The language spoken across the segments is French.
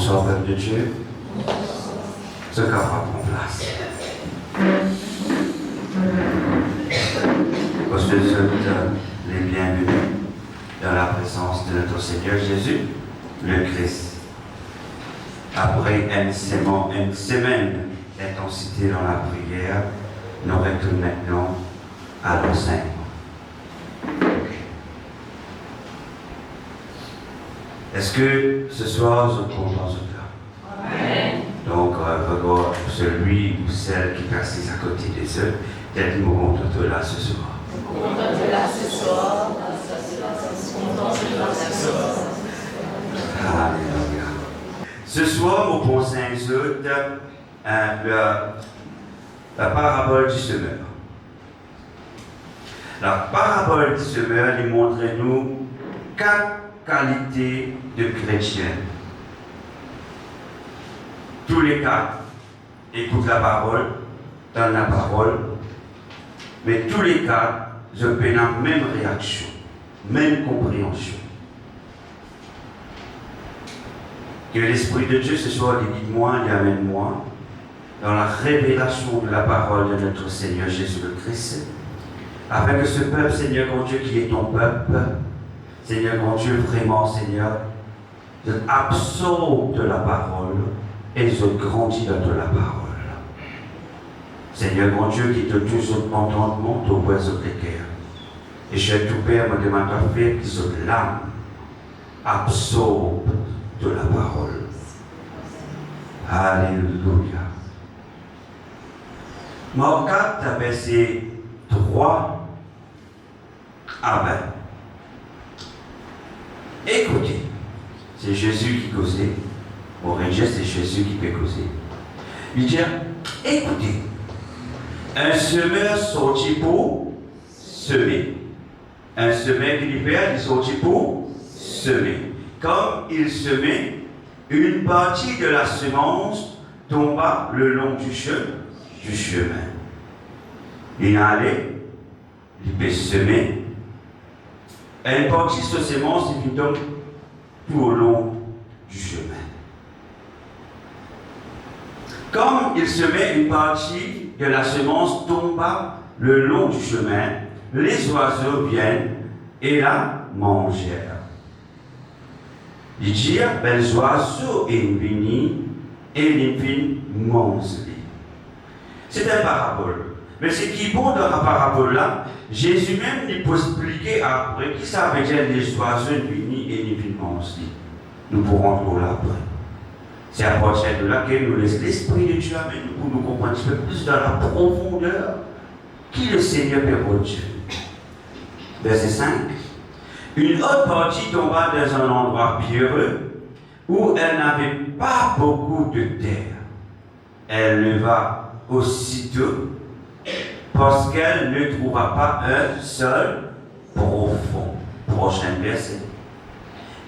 Bonsoir, peuple de Dieu. Ce qu'on va prendre place. Je te souhaite les bienvenus dans la présence de notre Seigneur Jésus, le Christ. Après une semaine d'intensité dans la prière, nous retournons maintenant à l'enseignement. Est-ce que ce soir, je compte dans ce temps? Amen. Donc, regarde celui ou celle qui persiste à côté des eux, peut-être nous comptons là ce soir. Nous comptons là ce soir. Alléluia. Ce soir, nous pensons la parabole du semeur. La parabole du semeur lui montre-nous 4 qualités de chrétien. Tous les 4 écoutent la parole, donnent la parole, mais tous les 4, je peux la même réaction, même compréhension. Que l'Esprit de Dieu ce soir guide-moi et amène-moi dans la révélation de la parole de notre Seigneur Jésus le Christ, afin que ce peuple, Seigneur mon Dieu, qui est ton peuple, Seigneur mon Dieu, vraiment, Seigneur, je absorbe de la parole et je grandis dans la parole. Seigneur mon Dieu, qui te toujours entendement, ton oiseau de cœur. Et cher tout Père, me demande à faire que l'âme absorbe de la parole. Alléluia. Marc 4, verset 3 à 20. Écoutez, c'est Jésus qui causait. Au régime, c'est Jésus qui peut causer. Il dit, écoutez, un semeur sortit pour semer. Un semeur qui dit faire, il sortit pour semer. Comme il semait, une partie de la semence tomba le long du chemin. Il allait, il peut semer, et une partie de cette semence, il tombe tout au long du chemin. Comme il semait, une partie de la semence tomba le long du chemin, les oiseaux viennent et la mangèrent. Ils dirent, les oiseaux et vini et les vignes mangent. C'est une parabole. Mais ce qui est bon dans la parabole-là, Jésus même il peut expliquer après qui ça veut dire les oiseaux vini et les vignes mangent. Nous pourrons trouver là après. C'est à partir de là que nous laisse l'Esprit de Dieu avec nous pour nous comprendre un petit peu plus dans la profondeur qui le Seigneur Père Dieu. Verset 5. Une autre partie tomba dans un endroit pierreux où elle n'avait pas beaucoup de terre. Elle leva aussitôt parce qu'elle ne trouva pas un seul profond. Prochain verset.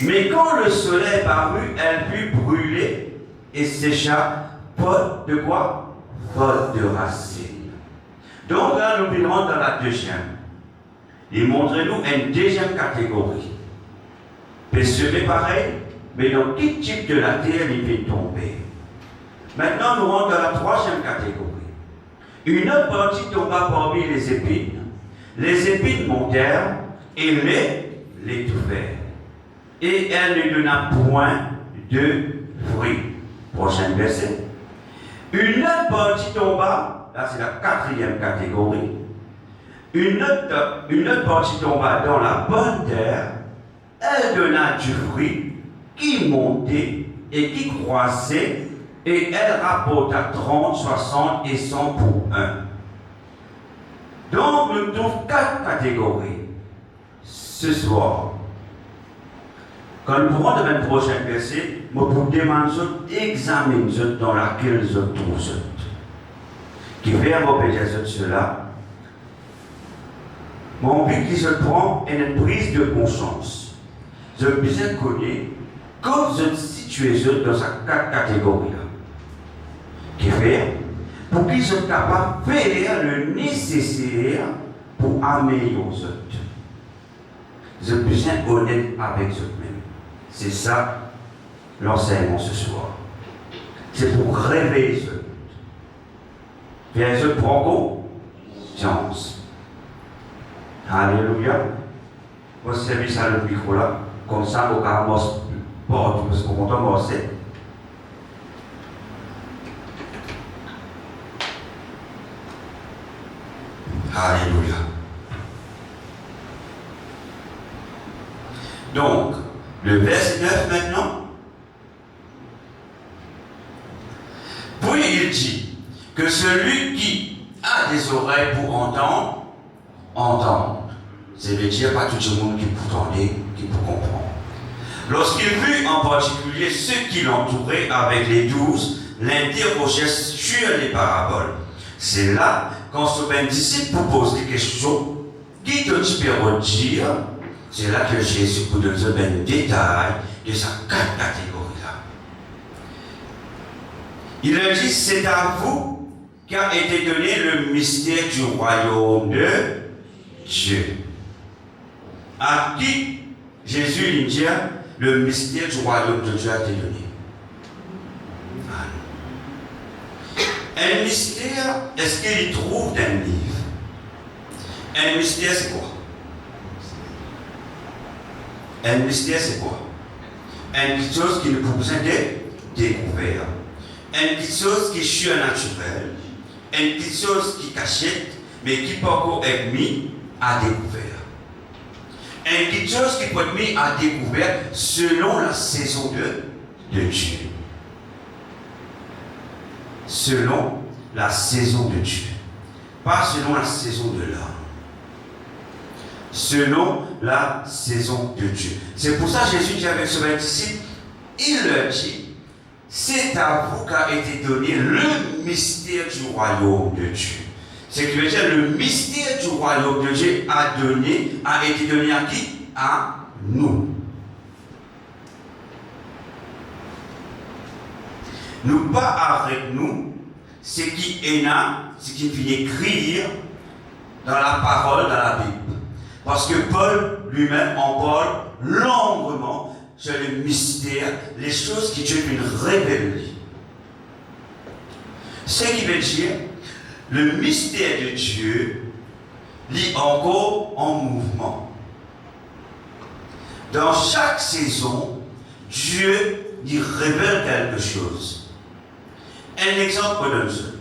Mais quand le soleil parut, elle fut brûlée et sécha, faute de quoi? Faute de racines. Donc là, nous venons dans la deuxième. Il montre-nous une deuxième catégorie. Peut semer pareil, mais dans quel type de la terre il peut tomber. Maintenant, nous rentrons dans la troisième catégorie. Une autre partie tomba parmi les épines. Les épines montèrent et les trouvèrent. Et elle ne donna point de fruits. Prochain verset. Une autre partie tomba, là c'est la quatrième catégorie. Une autre partie tomba dans la bonne terre, elle donna du fruit qui montait et qui croissait, et elle rapporta 30, 60 et 100 pour 1. Donc nous trouvons 4 catégories. Ce soir, quand nous pourrons dans le prochain verset, nous pouvons demander d'examiner dans laquelle je trouve. Qui fait un mauvais geste cela. Mon but qui se prend est une prise de conscience. Je bien connais quand je situe dans ces 4 catégories-là. Qui fait pour qu'ils soient capables de faire le nécessaire pour améliorer les autres. Je suis honnête avec eux-mêmes. C'est ça l'enseignement ce soir. C'est pour réveiller ce. Verset prend conscience. Alléluia. Vous servez ça le micro là, comme ça, vous commencez pas, parce qu'on compte commencer. Alléluia. Donc, le verset 9 maintenant. Puis il dit que celui qui a des oreilles pour entendre, entende. C'est veut dire pas tout le monde qui peut entendre, qui peut comprendre. Lorsqu'il vit en particulier ceux qui l'entouraient avec les 12, l'interrogeait sur les paraboles. C'est là, quand ce disciple vous pose des questions, qui te dire, c'est là que Jésus vous donne un détail de sa quatre catégories-là. Il a dit, c'est à vous qu'a été donné le mystère du royaume de Dieu. À qui Jésus lui dit, le mystère du royaume de Dieu a été donné. Un mystère, est-ce qu'il y trouve dans le livre? Un mystère, c'est quoi? Un mystère, c'est quoi? Une chose qui ne peut pas être découverte. Une petite chose qui est surnaturelle. Une petite chose qui cachette, mais qui peut encore être mise à découvert. Une petite chose qui peut être mise à découvert selon la saison de Dieu. Selon la saison de Dieu. Pas selon la saison de l'homme. Selon la saison de Dieu. C'est pour ça que Jésus dit avec ce disciple, il leur dit, c'est à vous qu'a été donné le mystère du royaume de Dieu. Ce qui veut dire le mystère du royaume de Dieu a été donné à qui? À nous. Nous pas avec nous, ce qui est là, ce qui vient écrire dans la parole, dans la Bible. Parce que Paul lui-même en parle longuement sur le mystère, les choses qui Dieu nous révèle. Ce qui veut dire, le mystère de Dieu lit encore en mouvement. Dans chaque saison, Dieu lui révèle quelque chose. Un exemple pour nous autres.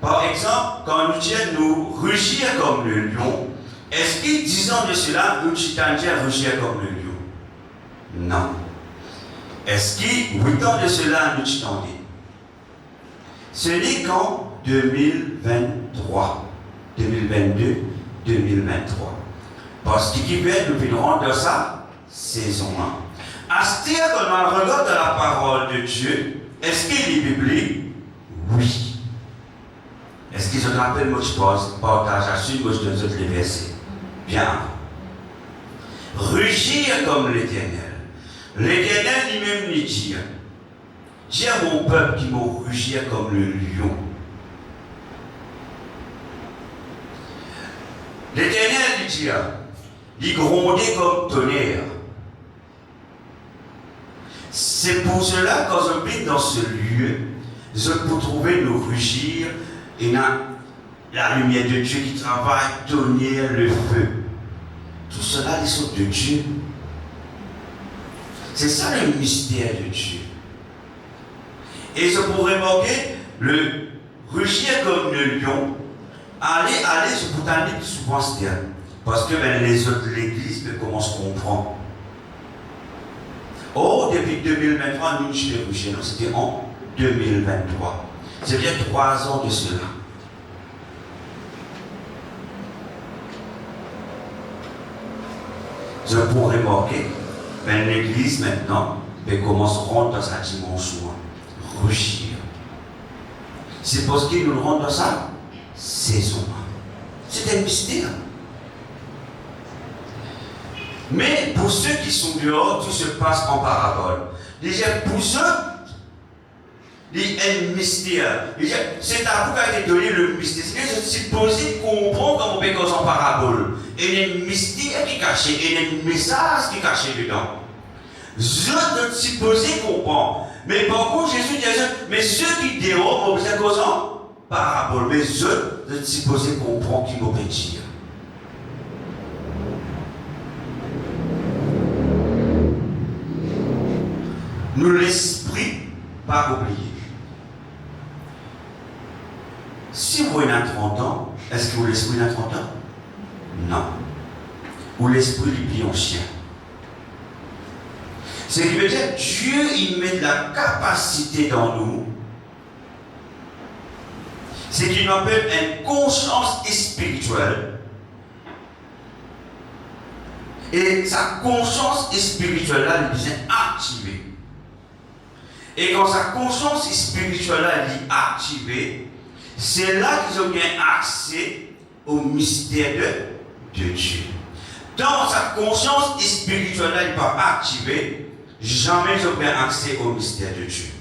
Par exemple, quand nous disons nous rugir comme le lion, est-ce que 10 ans de cela, nous disons rugir comme le lion? Non. Est-ce que 8 ans de cela, nous disons? Ce n'est qu'en 2023, 2022, 2023. Parce qu'il vient nous finirons dans sa saison 1. À ce dire qu'on a regard de la parole de Dieu, est-ce qu'il est biblique? Oui. Est-ce qu'ils se rappellent, moi je partage à suivre, moi je donne les versets? Bien. Rugir comme l'Éternel. L'Éternel lui-même lui dit, dis à mon peuple qui m'a rugir comme le lion. L'Éternel lui dit, il grondait comme tonnerre. C'est pour cela, quand je vis dans ce lieu, je peux trouver nos rugir et la lumière de Dieu qui travaille, tonnerre, le feu. Tout cela, les choses de Dieu. C'est ça le mystère de Dieu. Et je pourrais remarquer le rugir comme le lion. Allez, je peux t'en dire souvent ce terme. Parce que les autres de l'Église commencent à comprendre. Oh, depuis 2023, nous, je l'ai rugir. C'était en 2023. C'est bien 3 ans de cela. Je pourrais remarquer, l'Église maintenant commence à rentrer dans sa dimension, rugir. C'est parce qu'il nous rentre dans sa saison. C'est un mystère. Mais pour ceux qui sont dehors, tout se passe en parabole. Déjà, pour eux, il y a un mystère. C'est à vous qu'a été donné le mystère. C'est supposé comprendre comment on peut cause en parabole. Et il y a un mystère qui est caché, et il y a un message qui est caché dedans. Je dois supposer comprendre. Mais par contre, Jésus dit, mais ceux qui dérobent, c'est causant parabole. Mais je dois supposer comprendre qui m'obéit. Nous l'esprit, pas oublier. Si vous avez 30 ans, est-ce que vous l'esprit a 30 ans? Non. Ou l'esprit lui plie en chien. Ce qui veut dire Dieu, il met de la capacité dans nous. C'est qu'il appelle une conscience spirituelle. Et sa conscience spirituelle là, elle est activée. Et quand sa conscience spirituelle là, elle est activée, c'est là qu'ils ont bien accès au mystère de Dieu. Dans sa conscience spirituelle là, il n'est pas activé, jamais ils ont bien accès au mystère de Dieu.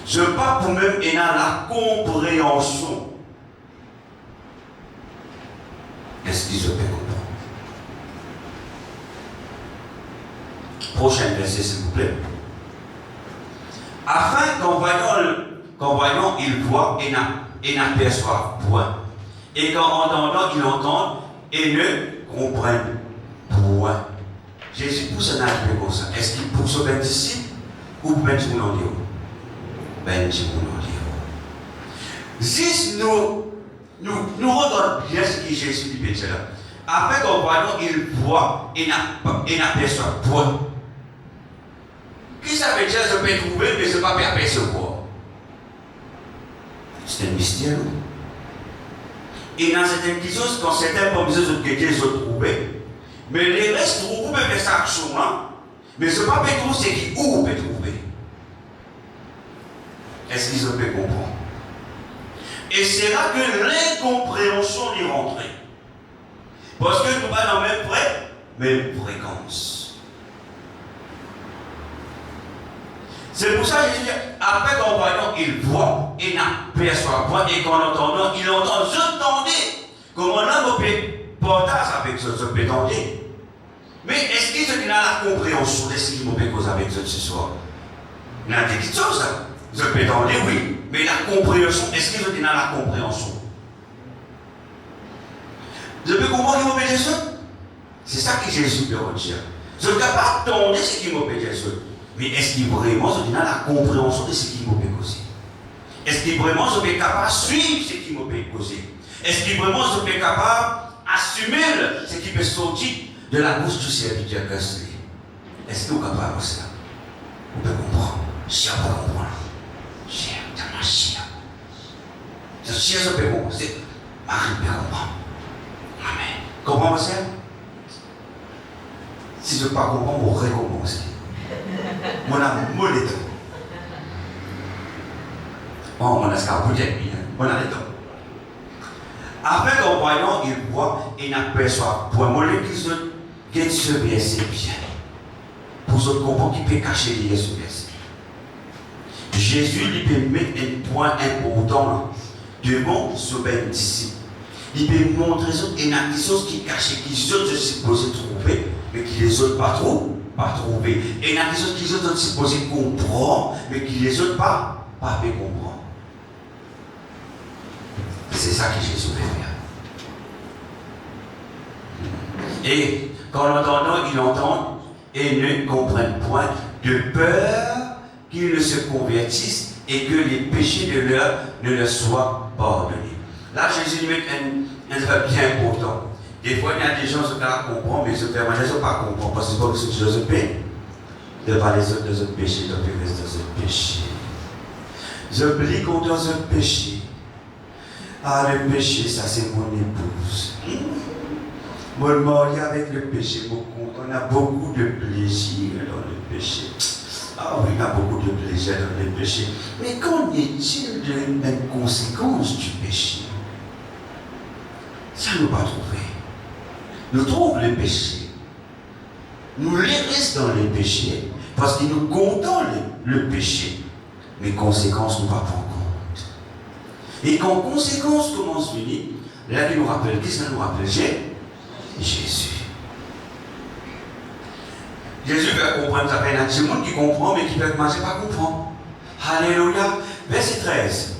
Je ne veux pas pour même aider la compréhension. Est-ce qu'ils ont bien compris? Prochain verset, s'il vous plaît. Afin qu'en voyant, il voit et n'aperçoit point. Et qu'en entendant, il entende et ne comprenne point. Jésus pousse un aspect comme ça. Est-ce qu'il pousse au 26 ou 20 moun en Dieu? 20 moun en Dieu. Si nous regardons bien ce que Jésus dit là. Après qu'en voyant, il voit et n'aperçoit point. Qui ça veut dire je peux trouver, mais je ne peux pas apercevoir? C'est un mystère. Et dans certaines choses, quand certains pommes ils ont trouvé, mais les restes trouvent faire cette action-là, mais ce n'est pas trouver ce qui où peut trouver. Est-ce qu'ils ont pu comprendre? Et c'est là que l'incompréhension est rentrée. Parce que nous sommes dans la même fréquence. C'est pour ça que Jésus dit, après qu'en voyant, il voit et n'aperçoit point, et qu'en entendant, il entend. Je t'entendais. Comment l'homme peut porter avec ce que peut entendre. Mais est-ce qu'il a la compréhension de ce qu'il peut causer avec ce soir? Il y a des petites choses. Je peux entendre, oui. Mais la compréhension, est-ce qu'il a la compréhension? Je peux comprendre qu'il m'obéit Jésus? C'est ça que Jésus peut dire. Je ne peux pas attendre ce qu'il m'obéit Jésus. Mais est-ce qu'il vraiment a la compréhension de ce qu'il m'a causé? Est-ce qu'il vraiment est capable de suivre ce qu'il m'a causé? Est-ce qu'il vraiment est capable d'assumer ce qui peut sortir de la bouche du serviteur Christ? Est-ce qu'il est capable de ça? On peut comprendre. Si on peut comprendre. Cher, tellement cher. C'est cher, je peux comprendre. C'est Marie peut comprendre. Amen. Comprends-moi ça? Si je ne peux pas comprendre, on recommence. Mon amour est tout. Oh, mon escarbouille, mon amour est tout. Après qu'en voyant, il voit et n'aperçoit point. Mon Dieu, qui se verset bien. Pour ceux qui comprennent qui peut cacher les ce verset. Jésus lui peut mettre un point important devant ce ben disciple. Il peut montrer qu'il y a des choses qui cachent, qui autres supposés trouver, mais qui les autres pas trouver. Et il y a des choses qui les autres supposés comprendre, mais qui les autres pas pu comprendre. C'est ça que Jésus veut faire. Et quand l'entendant, il entend et ne comprennent point, de peur qu'ils ne se convertissent et que les péchés de leur ne leur soient pardonnés. Là, Jésus met un truc bien important. Des fois, il y a des gens qui comprennent, mais je ne peux pas comprendre parce que c'est pas que je ne paie. De parler des autres péchés, de plus rester dans un péché. Je plie contre un péché. Ah, le péché, ça c'est mon épouse. Mon mari avec le péché, on a beaucoup de plaisir dans le péché. Ah oui, il y a beaucoup de plaisir dans le péché. Mais qu'en est-il de la conséquence du péché? Ça ne nous pas trouver. Nous trouvons le péché. Nous les restons dans le péché parce qu'il nous contente le péché. Mais conséquences, nous ne pas prendre compte. Et quand conséquences commencent à venir, là, il nous rappelle, qu'est-ce que ça nous rappelle? Jésus. Jésus fait comprendre ça. Il y a des gens qui comprennent, mais qui ne peuvent pas comprendre. Alléluia. Verset 13.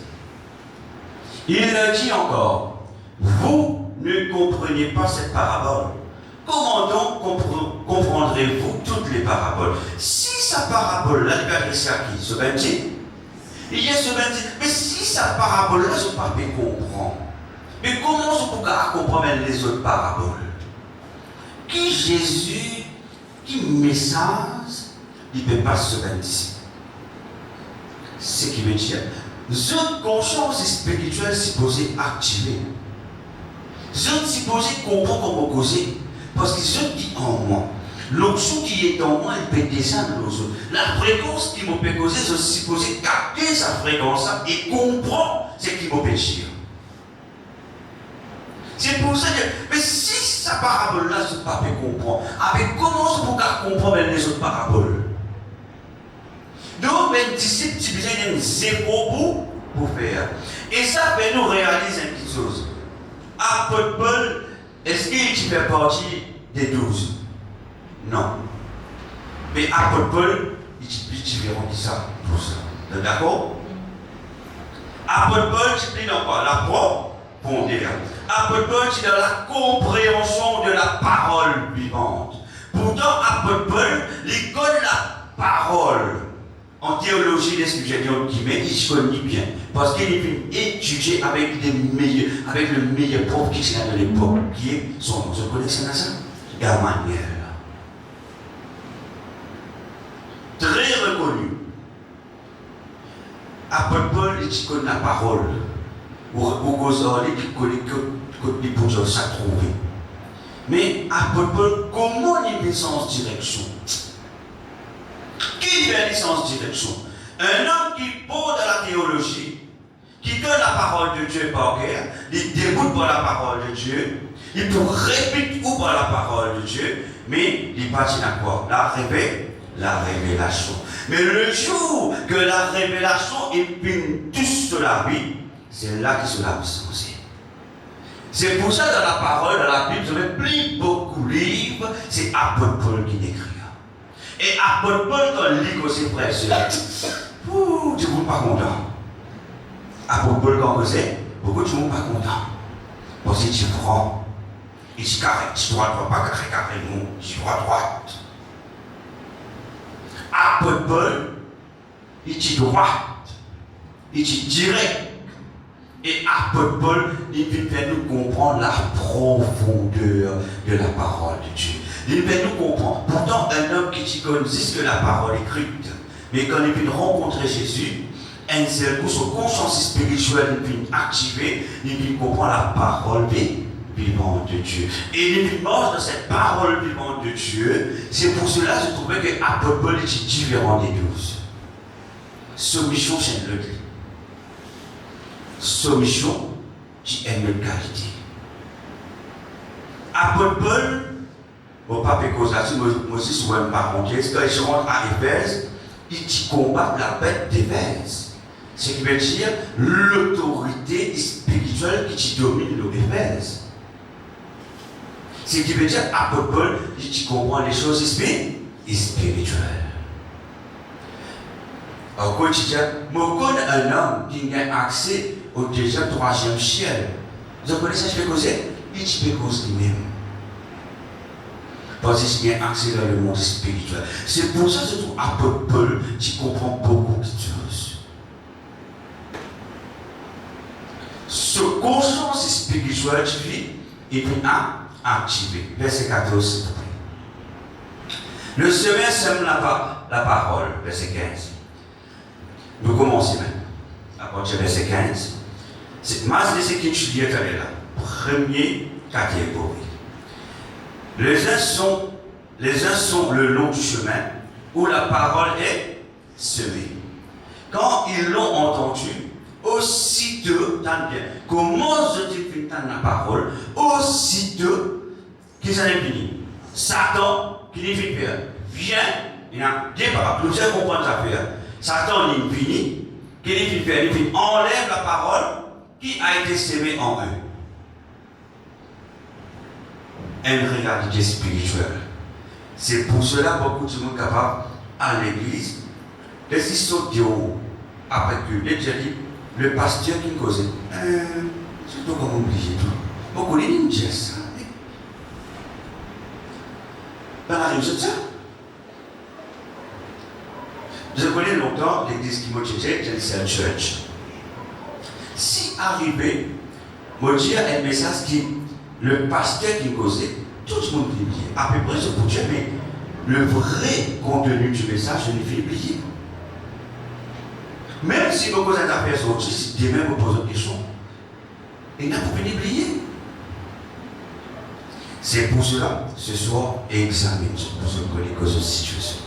Il dit encore, vous ne comprenez pas cette parabole. Comment donc comprendrez-vous toutes les paraboles? Si sa parabole-là, il va adresser à qui? Ce bâti? Il y a ce bâti. Mais si sa parabole-là, je ne peux pas comprendre. Mais comment je peux comprendre les autres paraboles? Qui Jésus, qui message, il ne peut pas se bâtir. Ce qui veut dire, notre conscience spirituelle est supposée activer. Je suis supposé comprendre comment causer. Parce que ce qui est en moi, l'option qui est en moi, elle peut descendre aux autres. La fréquence qui me peut causer, je suis supposé capter sa fréquence et comprendre ce qui me peut dire. C'est pour ça que, mais si sa parabole-là, je ne peux pas comprendre, avec comment je peux comprendre les autres paraboles? Donc, les disciples, tu besoin d'un zéro pour faire. Et ça fait nous réaliser une petite chose. Apôtre Paul, est-ce qu'il fait partie des 12? Non. Mais apôtre Paul, il est différent de ça, pour ça. D'accord? Apôtre Paul, tu dis dans quoi? La profondeur. Apôtre Paul, tu dans la compréhension de la parole vivante. Pourtant, apôtre Paul, il connaît la parole. En théologie, les sujets guillemets, il se connaît bien. Parce qu'il est venu étudier avec le meilleur prof qui s'est de l'époque, qui est son nom. Vous connaissez ça? Gamaliel. Très reconnu. Apôtre Paul, il connaît la parole. Ou Gozoli, qui connaît que pour ça trouver. Mais apôtre Paul, comment il met sans direction? Qui fait licence direction? Un homme qui pose dans la théologie, qui donne la parole de Dieu par cœur, il dégoûte par la parole de Dieu, il peut répéter ou par la parole de Dieu, mais il passe à quoi? La révélation. Mais le jour que la révélation épine tout sur la vie, c'est là qu'il se l'a censé. C'est pour ça dans la parole, dans la Bible, je vais plus beaucoup de livres, c'est apôtre Paul qui l'écrit. Et apôtre Paul, quand il lit que c'est prêché, tu ne pas content. Apôtre Paul, quand vous êtes, beaucoup de gens ne sont pas contents. Parce que tu prends, il dit carré, tu droite, pas carré, non, tu droite. Apôtre Paul, il dit droite, il dit direct. Et apôtre Paul, il fait nous comprendre la profondeur de la parole de Dieu. Il fait nous comprendre. Pourtant, un homme qui connaît juste que la parole écrite, mais quand il vient rencontrer Jésus, un seul coup, son conscience spirituelle il vient activer, il vient comprendre la parole vivante de Dieu. Et il vient manger dans cette parole vivante de Dieu. C'est pour cela que je trouvais que apôtre Paul est différent des 12. Soumission, c'est le dit. Soumission, qui aime une qualité. Apôtre Paul, au pape Écossais, moi aussi, souvent, par contre, quand il rentre à Éphèse, il dit combat la bête d'Éphèse. Ce qui veut dire l'autorité spirituelle qui domine l'Éphèse. Ce qui veut dire, apôtre Paul, il comprend les choses spirituelles. Au quotidien, moi, je connais un homme qui a accès au déjà 3e ciel. Vous connaissez ce que c'est? Il dit cause lui-même. Parce qu'il a accès dans le monde spirituel. C'est pour ça que je trouve apôtre Paul qui comprend beaucoup de choses. Ce conscience spirituelle tu vis, il vient activer. Verset 14, s'il vous plaît. Le semeur sème la parole, verset 15. Nous commençons même. À partir du verset 15. C'est masse de ce qui est là. Premier catégorie. Les uns sont le long du chemin où la parole est semée. Quand ils l'ont entendu, aussitôt, comment je dis la parole, aussitôt qu'ils en aient fini. Satan, qui dit faire, vient, il y a des paroles, nous allons comprendre ça faire. Satan, il finit, qui dit faire, il enlève la parole qui a été sémée en eux. Une réalité spirituelle. C'est pour cela beaucoup de monde capable à l'église. Les histoires de haut, après que les gens disent, le pasteur qui causait, c'est tout comme oublié tout. Beaucoup de gens disent ça. Dans la réussite, ça. Je connais longtemps l'église qui m'a cherché, c'est le church. Si arrivé, moi dire un message qui, le pasteur qui causait, tout le monde l'oublie. À peu près, c'est pour Dieu, mais le vrai contenu du message, je l'ai fait oublier. Même si vous posez la personne, si demain vous posez une question, il n'a pas pu oublier. C'est pour cela, ce soir, examine pour ce que les causes de situation.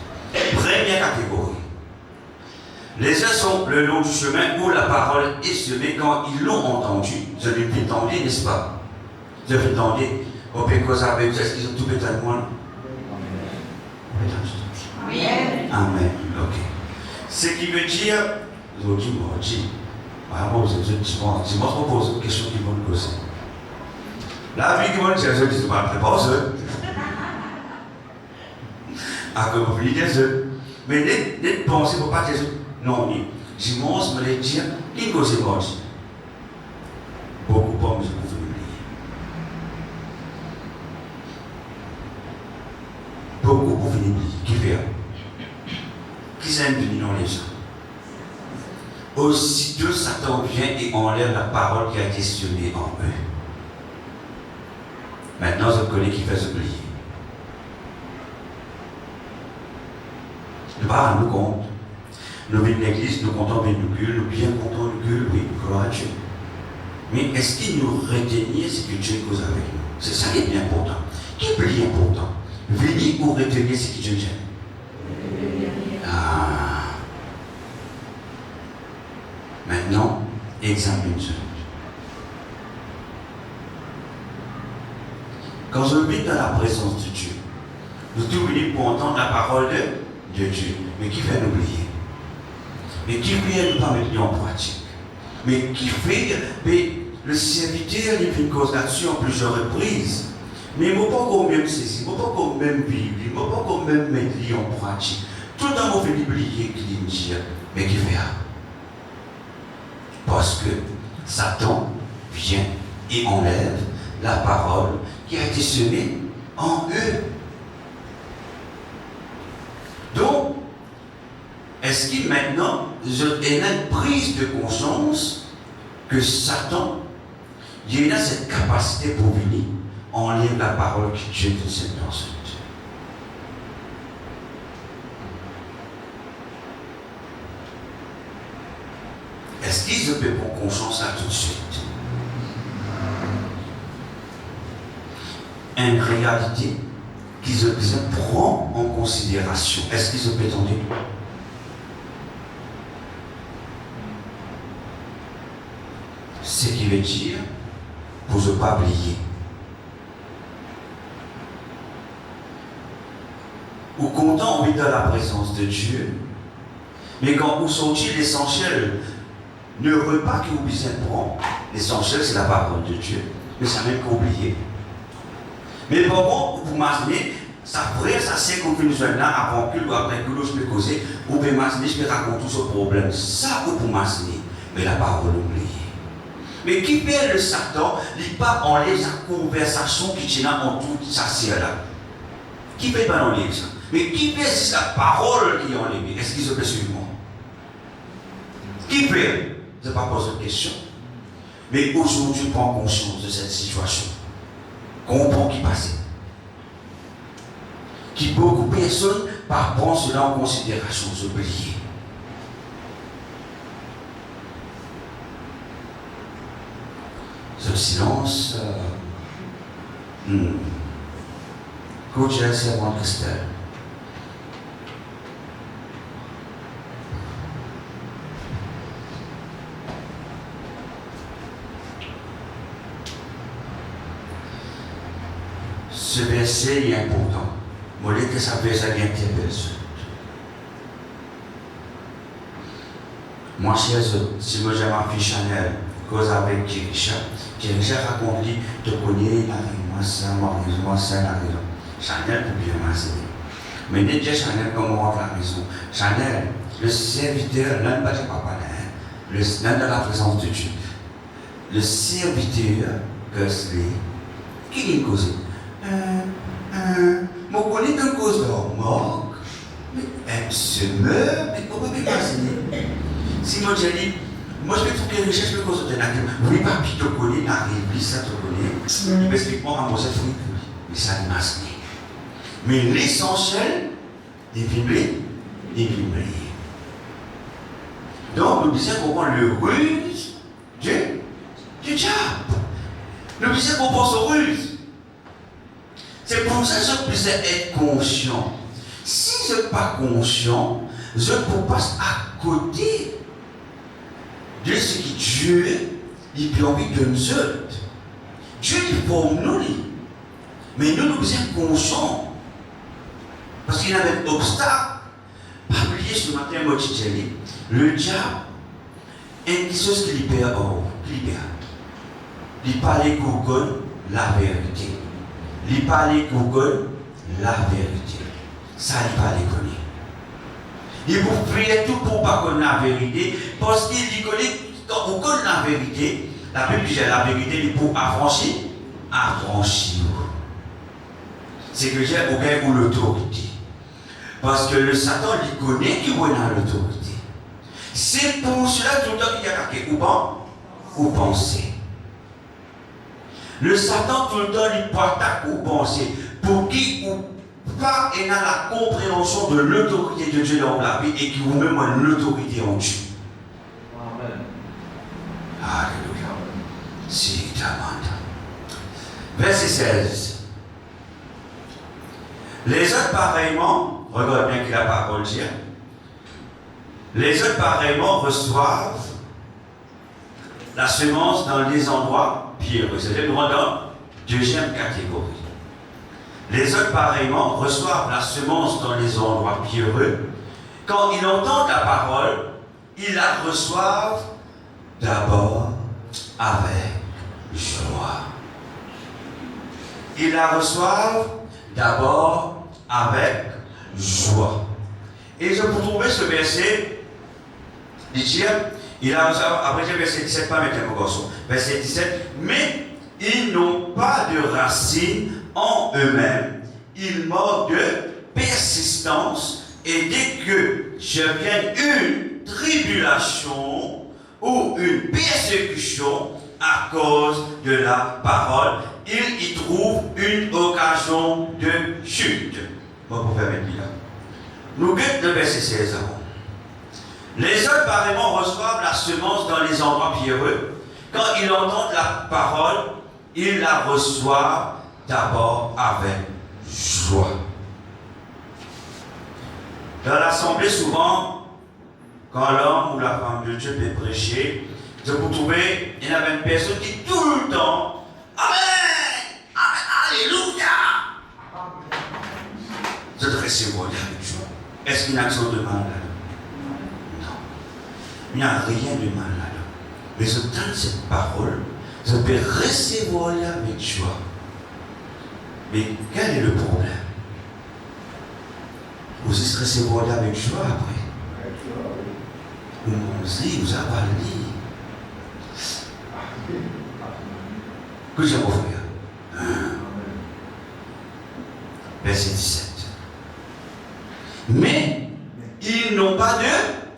Première catégorie. Les uns sont le long du chemin où la parole est semée quand ils l'ont entendu. Je l'ai entendu, n'est-ce pas? Je l'ai entendu. On peut causer avec vous, est-ce qu'ils ont tout pété à moi? Amen. Amen. Ok. Ce qui veut dire, je vous dis, vraiment, je m'en pose une question qui vont me poser. La vie qui vont me dire, je dis, je ne me prépare pas. À que vous voulez dire, mais ne pensez pas que non, je m'ose me le dire, qui cause moi? Beaucoup pas, mais je peux oublier. Beaucoup pour venir oublier. Qui fait? Qui s'aime venir dans les gens? Aussitôt Satan vient et enlève la parole qui a été semée en eux. Maintenant, je connais qui fait oublier. Nous parlons, nous compte. Nous venons de l'église, nous comptons bien nous gueules, nous bien comptons nous gueules, oui, gloire à Dieu. Mais est-ce qu'il nous retenir ce que Dieu cause avec nous? C'est ça qui est bien important. Qui est plus important? Venir ou retenir ce que Dieu aime? Ah. Maintenant, examine-le. Quand je vis dans la présence de Dieu, nous sommes venus pour entendre la parole de Dieu. Mais qui fait nous oublier? Mais qui fait nous pas mettre en pratique? Mais qui fait le serviteur il fait une cause là-dessus en plusieurs reprises? Mais il ne faut pas qu'on même saisir, il ne faut pas qu'on même vivre, il ne faut pas qu'on même mettre en pratique. Tout le temps, on fait oublier qu'il dit, mais qui fait? Parce que Satan vient et enlève la parole qui a été semée en eux. Donc, est-ce que maintenant, j'ai une prise de conscience que Satan, il a cette capacité pour venir enlève la parole que Dieu te sème dans ce Dieu? Est-ce qu'ils ont pour conscience là tout de suite? Une réalité qu'ils prennent en considération. Est-ce qu'ils ont entendu? Ce qui veut dire, pour ne pas oublier. Ou content, on vit dans la présence de Dieu, mais quand vous sortez l'essentiel, le repas que vous besoin prendre, l'essentiel c'est la parole de Dieu, mais ça même qu'oublier. Mais par contre, vous m'imaginez, ça pourrait, ça c'est qu'on fait nous là avant que ou après que je peux causer, vous pouvez m'imaginer, je peux raconter tout ce problème. Ça, vous pouvez m'imaginer, mais la parole oubliée. Mais qui fait le Satan, il pas enlever sa conversation qui tient en tout ça c'est là. Qui fait pas enlever ça? Mais qui fait c'est la parole qui est enlevée? Est-ce qu'ils se fait suivre moi? Qui fait? Je ne vais pas poser de question. Mais aujourd'hui, prends conscience de cette situation. Comprends qui passait. Qui beaucoup de personnes prennent cela en considération, s'oublier. Ce silence. Coach, c'est mon Christelle. Ce verset est important. Moi, je que ça verset est intéressant. Moi, si moi j'ai ma fille Chanel, cause avec Kirisha raconte, te connais, la raison, moi, ça, la raison. Chanel, pour bien m'assurer. Mais déjà Chanel, comme on rentre à la maison, Chanel, le serviteur, l'un pas de papa, l'un de la présence de Dieu. Le serviteur, que c'est, qui est causé? Mon collègue est cause de mort, mais se meurt, mais comment peut imaginer? Si moi j'ai dit, moi je vais faire des recherches, je vais causer de nature. Oui, papi, te connaît, arrive, ça te connaît. Il m'explique moi à mon chef, oui, mais ça ne masse pas. Mais l'essentiel, est vibré, est vibré. Donc, nous disons qu'on prend le ruse du diable. Nous disons qu'on pense aux ruses. C'est pour ça que je puisse être conscient. Si je ne suis pas conscient, je peux passer à côté de ce que Dieu il a envie de nous autres. Dieu il forme nous. Mais nous sommes conscients. Parce qu'il y a un obstacle. Pas oublier ce matin, moi, le diable, il y a quelque chose qui libère. Il parle Google la vérité. Il parle Google la vérité. Ça, il parle connaît. Il vous prier tout pour ne pas connaître la vérité. Parce qu'il connaît, quand vous connaissez la vérité, la Bible dit la vérité, il pour affranchir. C'est que j'ai aucun ou l'autorité. Parce que le Satan, il connaît qu'il a l'autorité. C'est pour cela tout le temps qu'il y a attaqué. Ou penser. Le Satan, tout le temps, il peut attaquer ou penser. Pour qui ou pas et dans la compréhension de l'autorité de Dieu dans la vie et qui vous met l'autorité en Dieu. Amen. Alléluia. C'est amende. Verset 16. Les autres pareillement, regarde bien que la parole dit, les autres pareillement reçoivent la semence dans les endroits pierreux. C'est le droit dans deuxième catégorie. Les autres pareillement reçoivent la semence dans les endroits pierreux. Quand ils entendent la parole, ils la reçoivent d'abord avec joie. Ils la reçoivent d'abord avec joie. Et je peux trouver ce verset, il a reçu, après verset 17, pas maintenant mon garçon, verset 17, mais ils n'ont pas de racine en eux-mêmes, ils manquent de persistance, et dès que survient une tribulation ou une persécution à cause de la parole, ils y trouvent une occasion de chute. Bon, pour faire maintenant. Nous guettons le verset 16 avant. Les autres pareillement reçoivent la semence dans les endroits pierreux. Quand ils entendent la parole, ils la reçoivent d'abord avec joie. Dans l'assemblée, souvent, quand l'homme ou la femme de Dieu peut prêcher, vous trouvez, il y a une personne qui tout le temps, Amen, Amen, Alléluia. Je te recevoir avec joie. Est-ce qu'il y a une action de mal là-dedans? Non. Il n'y a rien de mal là-dedans. Mais je donne cette parole, je peux recevoir avec joie. Mais quel est le problème? Vous allez recevoir avec joie après. Vous mangez, vous avalez. Que j'ai mon frère? Verset 17. Mais ils n'ont pas de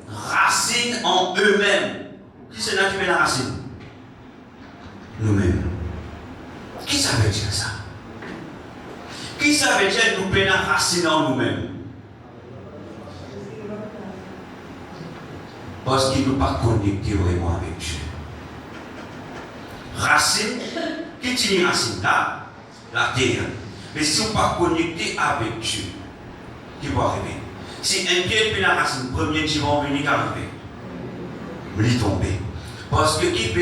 racine en eux-mêmes. Qui c'est là qui met la racine? Nous-mêmes. Qui ça veut dire ça? Qui ça veut dire nous prenons la racine en nous-mêmes? Parce qu'ils ne sont pas connectés vraiment avec Dieu. Racine, qui tient racine là? La terre. Mais si on ne sont pas connectés avec Dieu, qui va arriver? Si un pied puis la racine, premier qui va venir arriver, il tomber. Parce que qui peut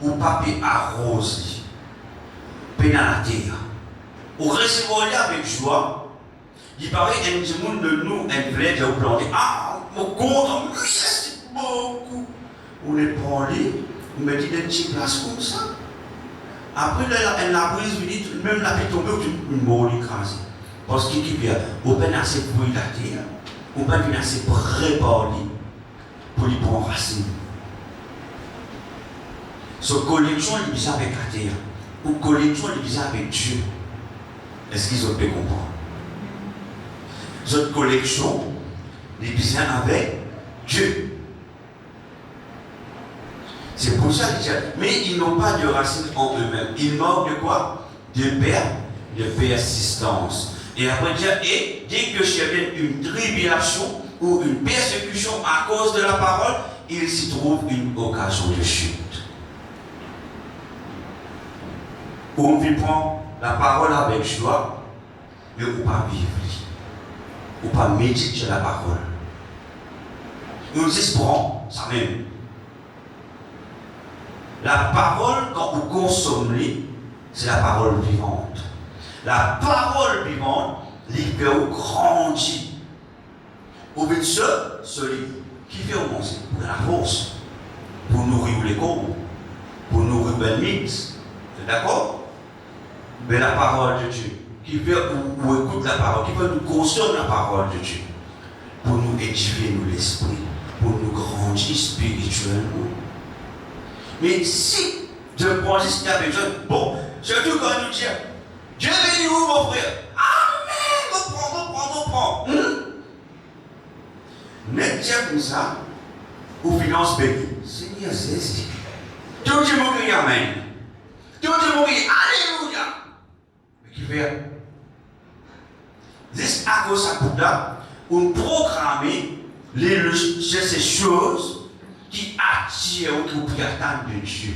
ou pas peut arroser, peut dans la terre. Ou recevoir avec joie, il paraît un monde de nous, un blé de planter. Ah, mon compte, merci beaucoup. On les prend les, on met des petites places comme ça. Après, la brise, même la peut tomber, une mort écrasée. Parce qu'il y a assez pour la terre, ou pas assez préparé pour lui prendre racine. Sa collection est bizarre avec la terre, ou collection est bizarre avec Dieu. Est-ce qu'ils ont pu comprendre? Cette collection est bizarre avec Dieu. C'est pour ça qu'ils disent, mais ils n'ont pas de racine en eux-mêmes. Ils manquent de quoi? De persistance. Et après dire, et dès que survient une tribulation ou une persécution à cause de la parole, il s'y trouve une occasion de chute. On vit prendre la parole avec joie, mais on ne peut pas vivre, on ne peut pas méditer sur la parole. Nous espérons ça même. La parole, quand on consomme, c'est la parole vivante. La parole vivante, il fait grandir. Au but de celui qui fait au monde, pour la force, pour nourrir les corps, pour nourrir le mix. C'est d'accord? Mais la parole de Dieu, qui fait ou écoute la parole, qui fait nous consommer la parole de Dieu, pour nous édifier nous l'esprit, pour nous grandir spirituellement. Mais si je prends juste avec Dieu, bon, surtout quand nous disons, Dieu bénit vous, mon frère. Amen, reprends. N'est pas comme ça, ou finance béni. Seigneur, c'est. Tout le monde dit Amen. Tout le monde dit Alléluia. Mais qui fait? Juste à cause de ça, on programme ces choses qui attirent ou qui attendent de Dieu.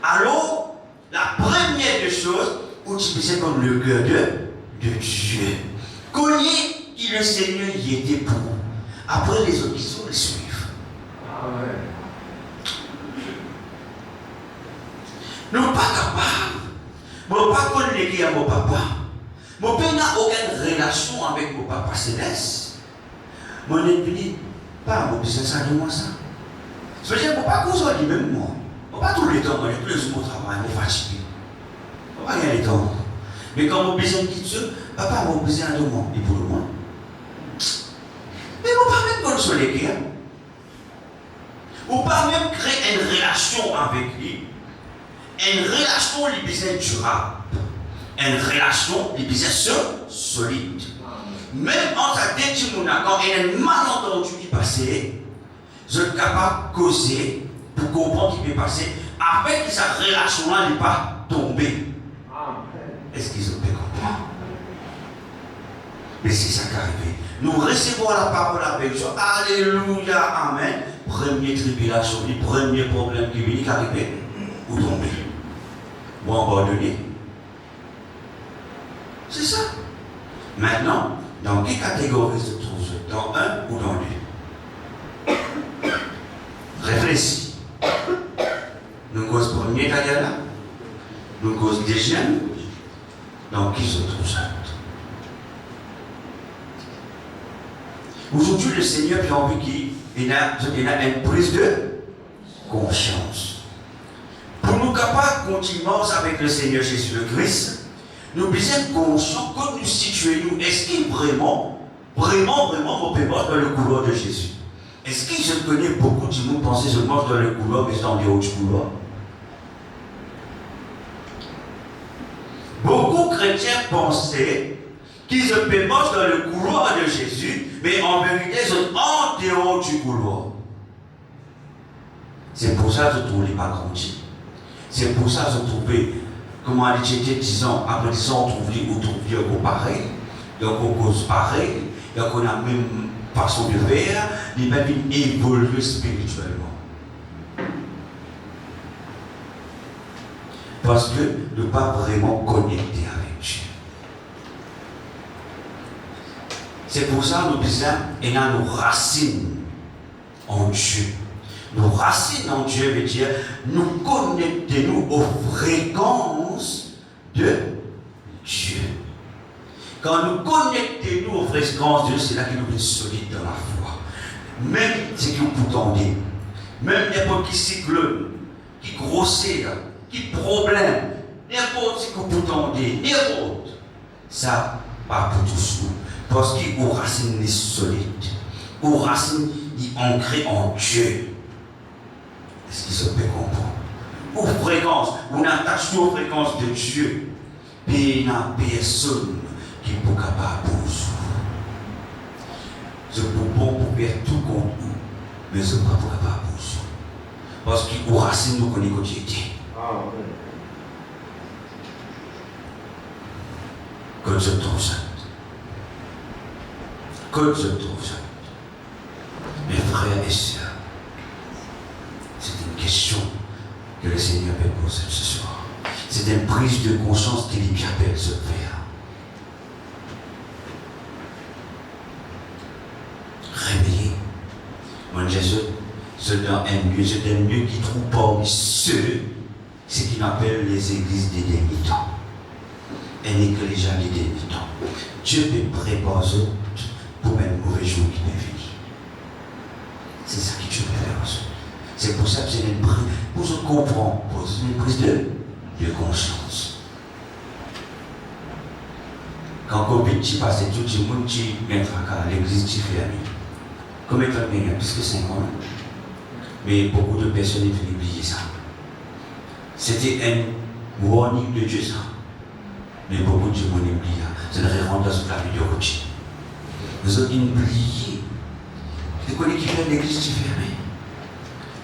Alors, la première des choses, c'est comme le cœur de Dieu. Connais que le Seigneur y était pour vous. Après, les autres qui sont les suivent. Amen. Nous ne sommes pas capables. Nous ne sommes pas connectés à mon papa. Mon père n'a aucune relation avec mon papa céleste. Mon ennemi, pas mon business de moi ça. C'est-à-dire que mon papa cause lui-même moi. Mon papa tout le temps, tous les jours au travail, il est fatigué. Mon papa il y a les temps. Mais quand mon besoin quitte ce, papa a besoin de moi. Et pour le moment. Mais on ne peut pas même consoler quelqu'un. On ne peut pas même créer une relation avec lui. Une relation qui besoin durable. Une relation qui besoin solide. Même entre deux personnes, quand il y a un malentendu qui passe, je suis capable de causer pour comprendre ce qui peut passer afin que cette relation-là n'est pas tombée. Est-ce qu'ils ont pu comprendre? Mais c'est ça qui est arrivé. Nous recevons la parole avec Dieu. Alléluia, Amen. Première tribulation, le premier problème qui vient arriver, ou tomber. Ou abandonner. C'est ça. Maintenant, dans quelle catégorie se trouve-t-il? Dans un ou dans deux? Réfléchis. Nous cause premier là, nous cause deuxième. Dans qui se trouve ça? Aujourd'hui, le Seigneur a envie qu'il ait une prise de conscience. Pour nous capables de continuer avec le Seigneur Jésus-Christ, nous devons être conscients quand nous situons, est-ce qu'il vraiment, on peut marcher dans le couloir de Jésus? Est-ce que je connais beaucoup de gens qui pensent que je marche dans le couloir, mais je suis dans le haut du couloir? Beaucoup de chrétiens pensaient qu'ils peuvent marcher dans le couloir de Jésus, mais en vérité, ils sont en dehors du couloir. C'est pour ça que je ne trouvais pas grandi. C'est pour ça que je trouvais, comment aller j'étais 10 ans, après 10 ans, on trouve pareil, donc on cause pareil, donc on a la même façon de faire, les mêmes évoluer spirituellement. Parce que ne pas vraiment connecter avec Dieu. C'est pour ça que nous disons, il y a nos racines en Dieu. Nos racines en Dieu veut dire, nous connectons aux fréquences de Dieu. Quand nous connectons aux fréquences de Dieu, c'est là que nous sommes solides dans la foi. Même ce qui nous peut même n'importe qui cyclone, qui grossir, qui problème, n'importe ce que vous peut n'importe. Ça, pas pour tous nous. Parce qu'il aux racines solides, aux racines ancrées en Dieu. Est-ce qu'il se peut comprendre? Aux fréquences, on attache aux fréquences de Dieu. Et il n'y a personne qui peut capable pour vous. Je peux pour faire tout contre nous, mais je ne peux pas capable pour vous. Parce qu'il aux racines nous connaît côté. Que je trouve ça. Que je trouve ça. Mes frères et sœurs, c'est une question que le Seigneur peut poser ce soir. C'est une prise de conscience qu'il appelle ce faire. Réveillez. Moi, Jésus, c'est un lieu qui trouve parmi ceux, ce qu'il appelle les églises des démitants. Une église des démitants. Dieu peut préparer pour un mauvais jour qui peut venir. C'est ça que Dieu peut faire. C'est pour ça que c'est une prise, pour se comprendre, c'est une prise de conscience. Quand on petit passe tout le monde qui vient à l'église qui fait ami. Comme étant bien, puisque 5 ans. Mais beaucoup de personnes ont oublié ça. C'était un warning de Dieu ça. Mais beaucoup de gens ont oublié. Ça ne rentre dans la vie de routine. Nous avons oublié. Vous connaissez qui fait l'église qui fait ami.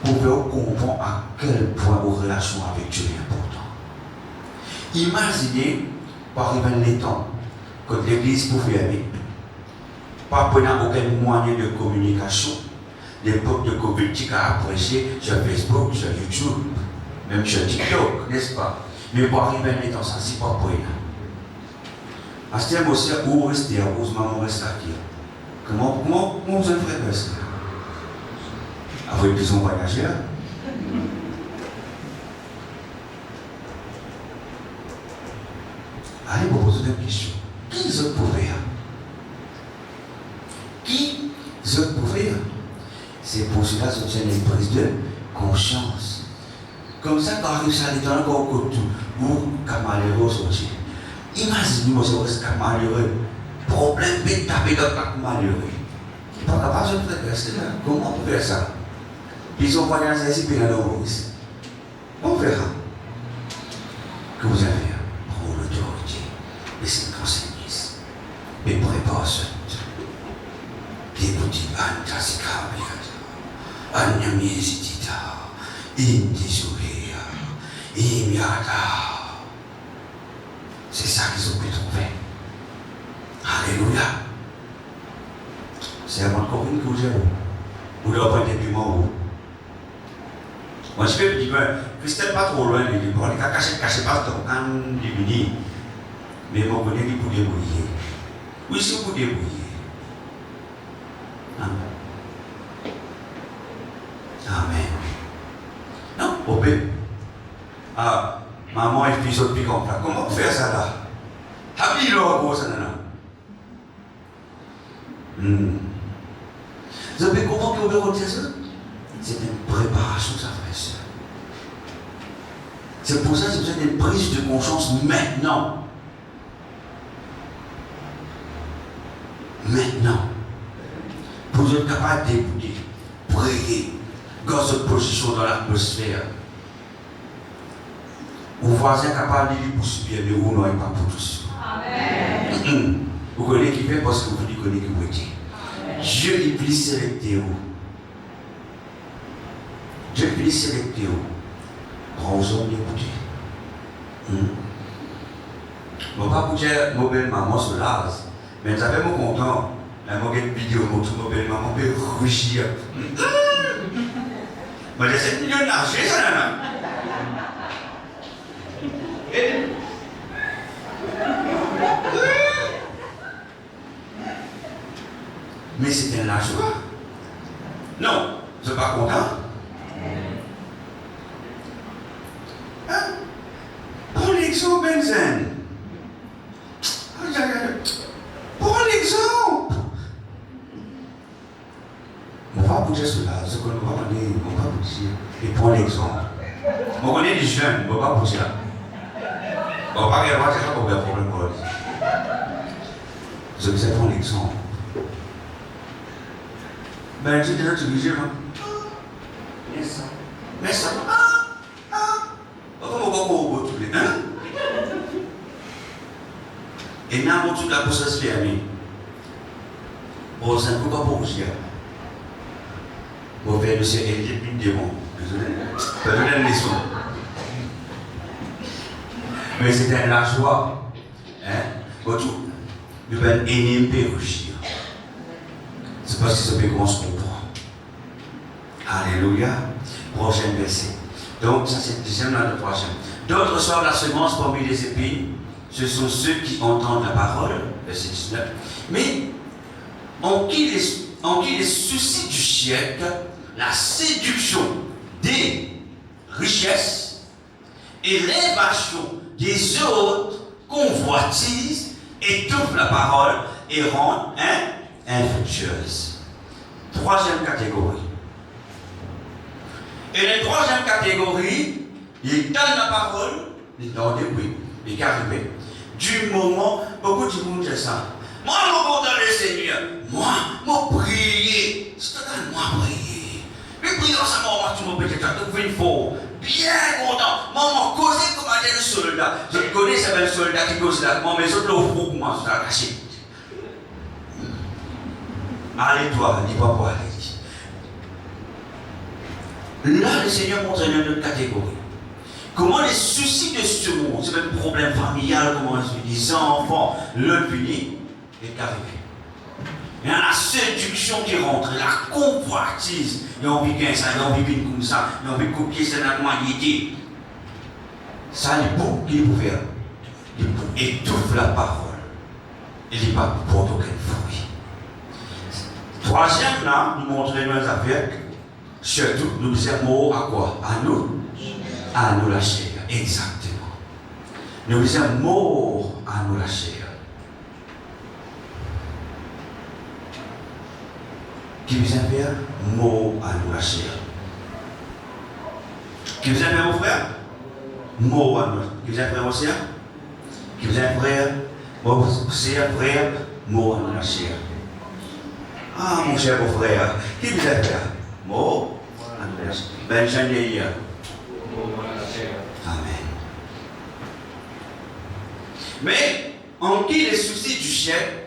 Pour faire comprendre à quel point vos relations avec Dieu est important. Imaginez, par exemple, les temps, que l'église pouvait aimer, pas prenant aucun moyen de communication, l'époque de communiquer à apprécier sur Facebook, sur YouTube, même sur TikTok, n'est-ce pas? Mais pour arriver à les temps, ça, c'est pas pour rien. À ce terme aussi, où rester, où maman reste à dire. Comment vous avez fait ça? Après, ils ont voyagé. Allez, vous posez une question. Qui se pouvait? Qui se pouvait? C'est pour cela que c'est une prise de conscience. Comme ça, quand arrive ça, il y a encore tout. Ou, comme malheureux, sortir. Imaginez-moi, c'est comme malheureux. Problème, mais taper dans le malheureux. Il n'est pas capable de faire là. Comment on peut faire ça? Ils ont voyagé ici, puis ils ont ici. On verra. Que vous avez pour l'autorité, les 5 enseignistes, les préparateurs, des petits antasikabiyata, anyamizitita, indisuria, imiata. C'est ça qu'ils ont pu trouver. Alléluia. C'est avant encore une que vous avez. Vous ne l'avez pas été plus mort. Moi, je peux dire, Christelle pas trop loin, il dit, bon, il a caché pas trop quand il dit, mais mon connaît, il peut débrouiller. Oui, c'est pour débrouiller. Amen. Non, au père. Ah, maman et fils autres comme ça. Comment faire ça là? Habille-le au ça là. Vous avez compris qu'on veut retirer ça? C'est une préparation, ça fait ça. C'est pour ça que vous avez une prise de conscience maintenant. Maintenant. Pour être capable d'écouter, prier, dans cette position dans l'atmosphère. Vos voisins capables de dire pour subir, mais vous n'avez pas pour tous. Amen. Vous connaissez qui fait parce que vous connaissez qui vous êtes. Dieu est plus sélecté. Dieu est plus sélecté. Prends aux hommes d'écouter. Je ne vais pas vous dire ma belle maman se lase, mais j'avais mon content. La mauvaise vidéo, ma belle maman peut rougir. Mais j'ai 7 millions d'argent, ça là. Mais c'était la joie. Non, je ne suis pas content. Hein? Pour l'exemple, Benzen. Pour l'exemple. On va vous dire cela, ce qu'on va vous dire. Et pour l'exemple. On connaît les jeunes, on va vous dire. On va pas dire, on va dire qu'on a un problème pour eux. Je vous prendre l'exemple. Ben, j'ai déjà dirigé, hein. Mais ça. Comment on va trouver, hein? Et n'importe toute la process fermée. Bon, c'est un peu comme pour vous dire. Mon père, monsieur, il est une démon. Désolé la leçon. Mais c'était la joie. Hein? Bon, tout. Nous pouvons aimer rougir. C'est parce que ce pays qu'on se comprend. Alléluia. Prochain verset. Donc, ça c'est le deuxième, là, le troisième. D'autres reçoivent la semence parmi les épines. Ce sont ceux qui entendent la parole. Verset 19. Mais en qui les soucis du siècle, la séduction des richesses et l'évasion des autres convoitises étouffent la parole et rendent infructueuse. Troisième catégorie. Et la troisième catégorie, ils donnent la parole, ils donnent des oui, ils arrivent. Du moment, beaucoup de monde dit ça. Moi, je vais dans le Seigneur. Moi, je prie. C'est totalement moi prier. Mais prier ensemble, moi, tu me pètes, tu fais une faux. Bien content. Moi, je cause comme un soldat. Je connais ce soldat qui cause là. Moi, mes autres, le fou, moi, je suis caché. Allez, toi, dis pas pour aller. Là, le Seigneur montre une autre catégorie. Comment les soucis de ce monde, c'est même problème familial, comment les enfants, le puni, est arrivé. Il y a la séduction qui rentre, la convoitise. Il y a envie de ça, il y a envie de comme ça, il y a envie de copier cette humanité. Ça, il faut qu'il faut faire. Il étouffe la parole. Il n'est pas pour aucun fruit. Troisième, là, nous montrons nos affaires. Surtout, nous disons à quoi? À nous. À nous la chair. Exactement. Nous disons mort à nous la chair. Qui vous a fait mort à nous la chair? Qui vous a fait mon frère? Mort à nous. Qui vous a fait mon frère? Qui vous a fait frère? Mon frère, mort à nous la chair. Ah, mon cher beau frère, qui vous a fait? Mort à nous la chair. Ben, j'en ai hier. Amen. Mais, en qui les soucis du siècle,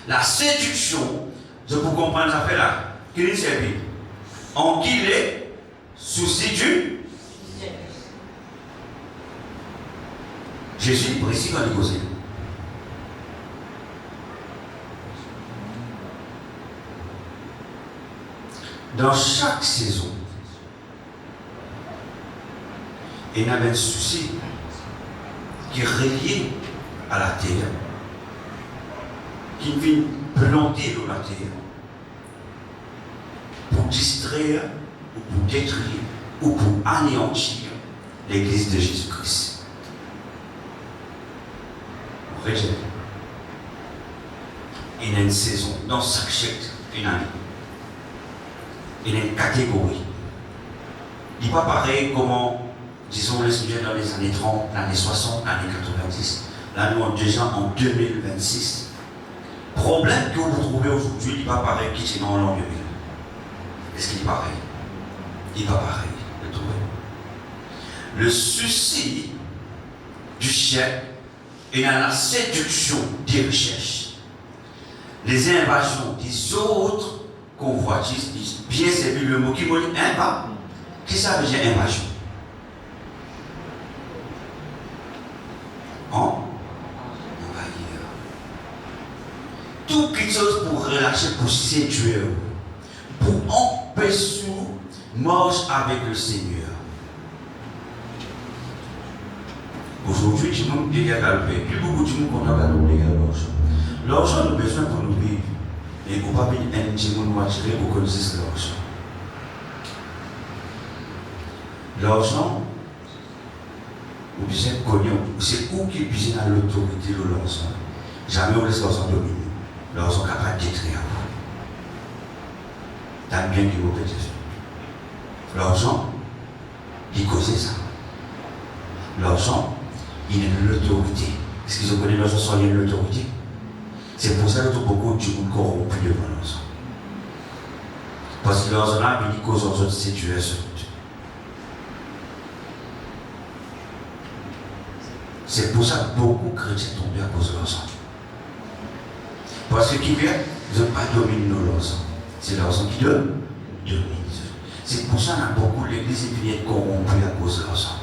la séduction, je vous comprends ça fait là, qui nous servit. En qui les soucis du Jésus précis quand il causait. Dans chaque saison, il y avait un souci qui est relié à la terre, qui vient planter dans la terre pour distraire ou pour détruire ou pour anéantir l'Église de Jésus-Christ. Vous voyez, il y a une saison, dans chaque secte, une année. Il y a une catégorie. Il n'est pas pareil comment, disons, les sujets dans les années 30, l'année 60, l'année 90. Là, nous, déjà en 2026. Problème que vous trouvez aujourd'hui, il n'est pas pareil qui c'est dans l'an 2000. Est-ce qu'il est pareil? Il n'est pas pareil de trouver. Le souci du siècle est dans la séduction des richesses, les invasions des autres convoitises, bien servi le mot qui m'a dit invasion. Qu'est-ce que ça veut dire invasion? Tout quelque chose pour relâcher, pour séduire, pour empêcher marche avec le Seigneur. Aujourd'hui, tout le monde est galopé. Plus beaucoup de monde qu'on a galopé l'argent. L'argent, nous avons besoin pour nous vivre. Et il ne faut pas venir un petit monde nous attirer pour qu'on dise l'argent. L'argent, vous besoin de connaître, c'est où qui puisse dans l'autorité de l'argent. Jamais on laisse l'argent dominer. L'argent est capable de détruire vous. T'as bien dit mauvais Jésus. L'argent, il cause ça. L'argent, il est de l'autorité. Est-ce qu'ils ont connu l'argent sans lien de l'autorité? C'est pour ça que beaucoup de gens corrompus devant nous. Parce que dans un âme, il cause aux autres situations. C'est pour ça que beaucoup de chrétiens tombent à cause de leur sang. Parce que qui vient, ils n'ont pas dominé nos sang. C'est leur sang qui domine. C'est pour ça que beaucoup l'église est venue corrompue à cause de leur sang.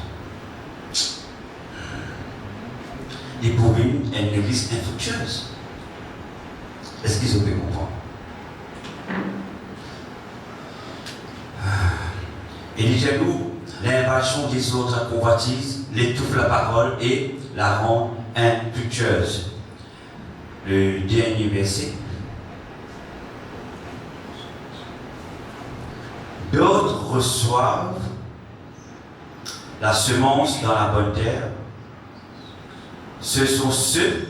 Et pour une église infructueuse. Est-ce qu'ils ont pu comprendre? Élisez-nous l'invasion des autres convoitises, l'étouffe la parole et la rend infructueuse. Le dernier verset. D'autres reçoivent la semence dans la bonne terre. Ce sont ceux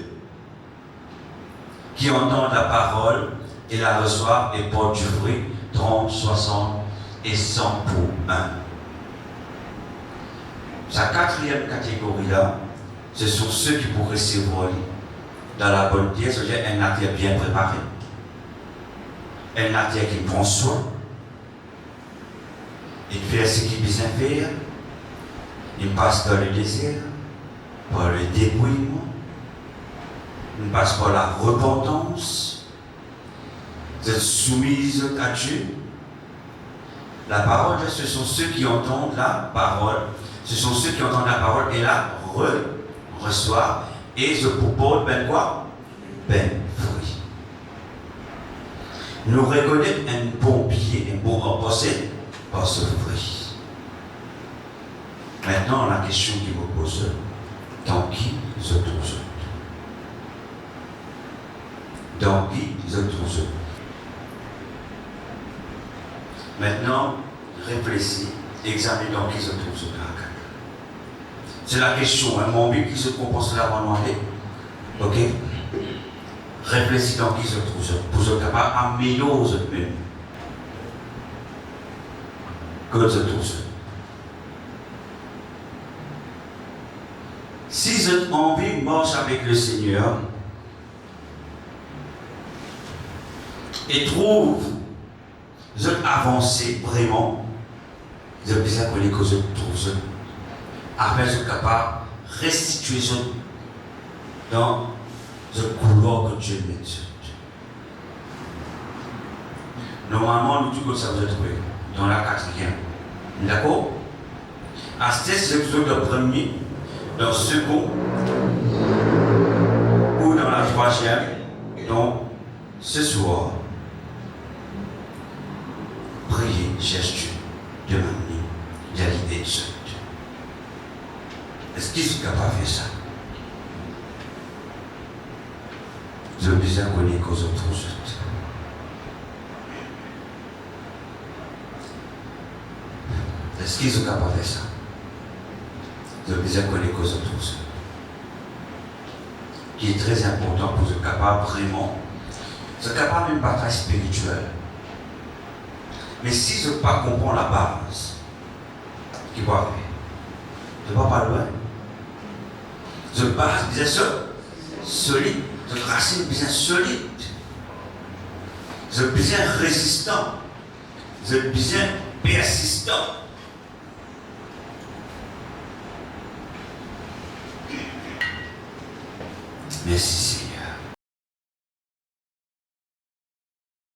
qui entendent la parole et la reçoivent et portent du fruit 30, 60 et 100 pour un. Sa quatrième catégorie là, ce sont ceux qui pourraient recevoir dans la bonne terre, c'est-à-dire un terre bien préparé, un terre qui prend soin, il fait ce qu'il besoin faire, il passe dans le désert, par le dépouillement, il passe par la repentance, vous êtes soumise à Dieu. La parole, ce sont ceux qui entendent la parole, ce sont ceux qui entendent la parole et la reçoivent et se proposent ben quoi? Ben fruit. Nous reconnaissons un bon pied, un bon remplacé par ce fruit. Maintenant, la question qui me pose, dans qui se trouve? Dans qui se trouve? Maintenant, réfléchis, examine dans qui se trouve ce plaque. C'est la question, un mon but qui se compose là avant de demander. Ok? Réfléchis dans qui se trouve pour être capable d'améliorer même. Que se trouve. Si vous avez envie de marcher avec le Seigneur et trouve, vous avez avancé vraiment, vous avez besoin de connaître que vous trouvez, afin de être capable de restituer dans le couloir que Dieu met. Normalement, nous disons que ça vous est trouvé dans la quatrième. D'accord? À ce épisode le premier, dans le second, ou dans la troisième, donc ce soir, priez, cherche Dieu, demandez, d'aller être seul. Est-ce qu'ils sont capables de faire ça? Vous avez besoin de connaître qu'aux autres. Est-ce qu'ils sont capables de faire ça? Vous avez besoin de connaître qu'aux autres. Qui est très important pour être capable vraiment, c'est capable d'une bataille spirituelle. Mais si je ne pas comprendre la base, qui va arriver? Je ne vais pas loin. Je base bien solide, je racine bien solide, je bien résistant, je bien persistant. Merci.